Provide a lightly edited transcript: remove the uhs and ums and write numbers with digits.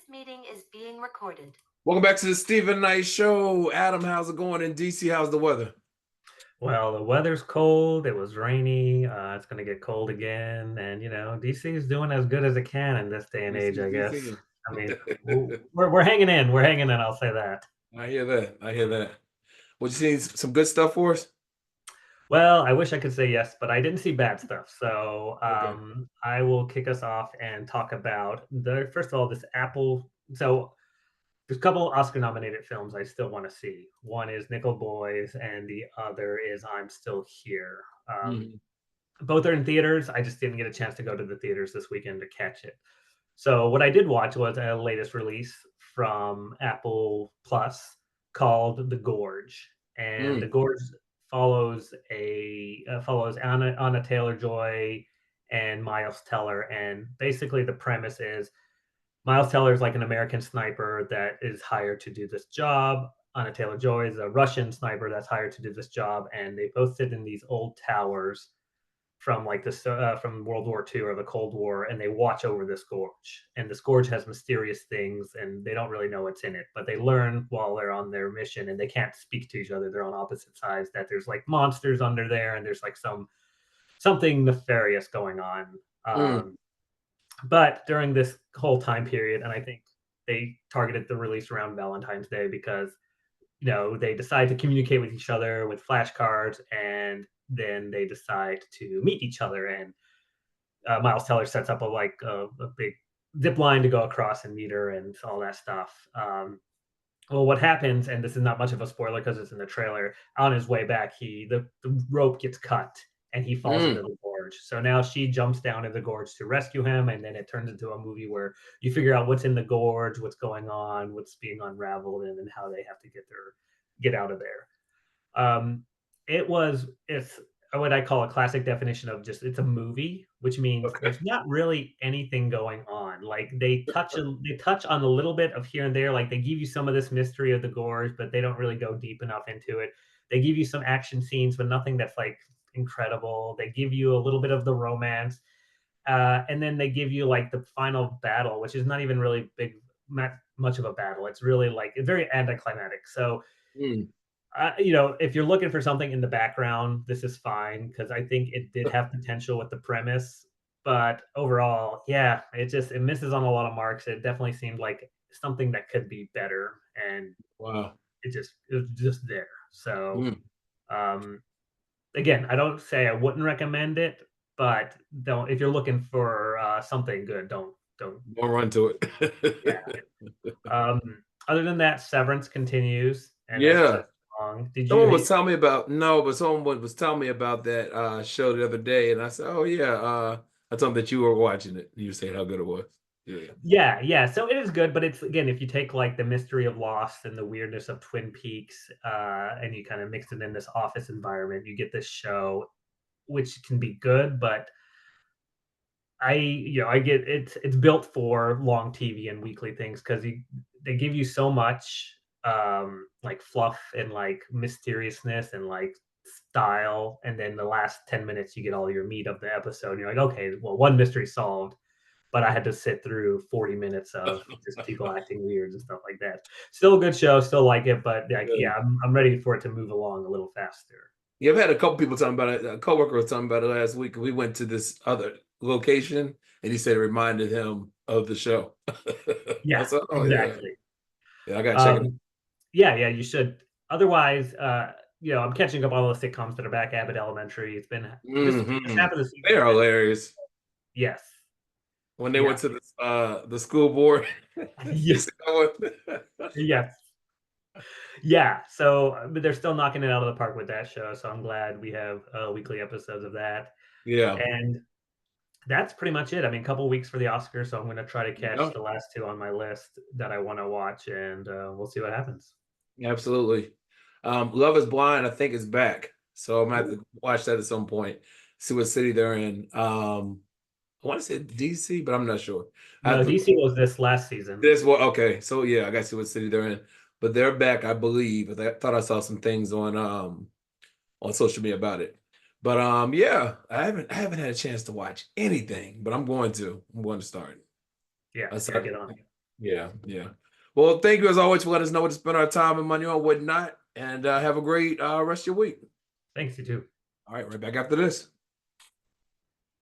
meeting is being recorded. Welcome back to the Stephen Knight Show. Adam, how's it going in DC? How's the weather? Well, the weather's cold. It was rainy. It's going to get cold again. And, DC is doing as good as it can in this day and age, I guess. I mean, we're hanging in. We're hanging in. I'll say that. I hear that. Would you see some good stuff for us? Well, I wish I could say yes, but I didn't see bad stuff. So Okay. I will kick us off and talk about first of all, this Apple. So there's a couple Oscar-nominated films I still want to see. One is Nickel Boys, and the other is I'm Still Here. Both are in theaters. I just didn't get a chance to go to the theaters this weekend to catch it. So what I did watch was a latest release from Apple Plus called The Gorge, and The Gorge follows Anna Taylor-Joy and Miles Teller, and basically the premise is Miles Teller is like an American sniper that is hired to do this job. Anna Taylor-Joy is a Russian sniper that's hired to do this job, and they both sit in these old towers from like this from World War II or the Cold War, and they watch over this gorge. And this gorge has mysterious things, and they don't really know what's in it, but they learn while they're on their mission, and they can't speak to each other. They're on opposite sides. That there's like monsters under there, and there's like something nefarious going on. But during this whole time period, and I think they targeted the release around Valentine's Day because, they decide to communicate with each other with flashcards, and then they decide to meet each other. And Miles Teller sets up a big zip line to go across and meet her and all that stuff. Well, what happens, and this is not much of a spoiler because it's in the trailer, on his way back, the rope gets cut and he falls into the gorge. So now she jumps down in the gorge to rescue him, and then it turns into a movie where you figure out what's in the gorge, what's going on, what's being unraveled, and then how they have to get out of there. It's what I call a classic definition of just it's a movie, which means there's not really anything going on. Like they touch on a little bit of here and there, like they give you some of this mystery of the gorge, but they don't really go deep enough into it. They give you some action scenes, but nothing that's like incredible. They give you a little bit of the romance, and then they give you like the final battle, which is not even really not much of a battle. It's really like it's very anticlimactic. So if you're looking for something in the background, this is fine because I think it did have potential with the premise, but overall, yeah, it misses on a lot of marks. It definitely seemed like something that could be better, and wow, it was just there. So again, I don't say I wouldn't recommend it, but if you're looking for something good, don't run to it. Yeah. Other than that, Severance continues. And someone was telling me about that show the other day, and I said, "Oh yeah," I told them that you were watching it. You said how good it was. Yeah. So it is good, but it's again, if you take like the mystery of Lost and the weirdness of Twin Peaks, and you kind of mix it in this office environment, you get this show, which can be good, but I get it's built for long TV and weekly things because they give you so much like fluff and like mysteriousness and like style, and then the last 10 minutes you get all your meat of the episode, and you're like, okay, well, one mystery solved, but I had to sit through 40 minutes of just people acting weird and stuff like that. Still a good show, still like it, but I'm ready for it to move along a little faster. Yeah, I've had a couple people talking about it. A coworker was talking about it last week. We went to this other location, and he said it reminded him of the show. Yeah, exactly. Yeah, I got to check it out. Yeah, you should. Otherwise, I'm catching up on all the sitcoms that are back. Abbott Elementary. It's been this half of the season. They're hilarious. Yes. When they went to the school board. Yes. Yes. Yeah. So, but they're still knocking it out of the park with that show. So I'm glad we have weekly episodes of that. Yeah. And that's pretty much it. I mean, a couple weeks for the Oscars, so I'm going to try to catch the last two on my list that I want to watch, and we'll see what happens. Absolutely. Love is Blind, I think, is back, so I'm going to have to watch that at some point, see what city they're in. I want to say DC, but I'm not sure. No, DC was this last season. Okay, so yeah, I got to see what city they're in, but they're back, I believe. I thought I saw some things on social media about it. But yeah, I haven't had a chance to watch anything, but I'm going to start. Yeah, get on. Yeah, yeah. Well, thank you as always for letting us know what to spend our time and money on, what not, and have a great rest of your week. Thanks, you too. All right, right back after this.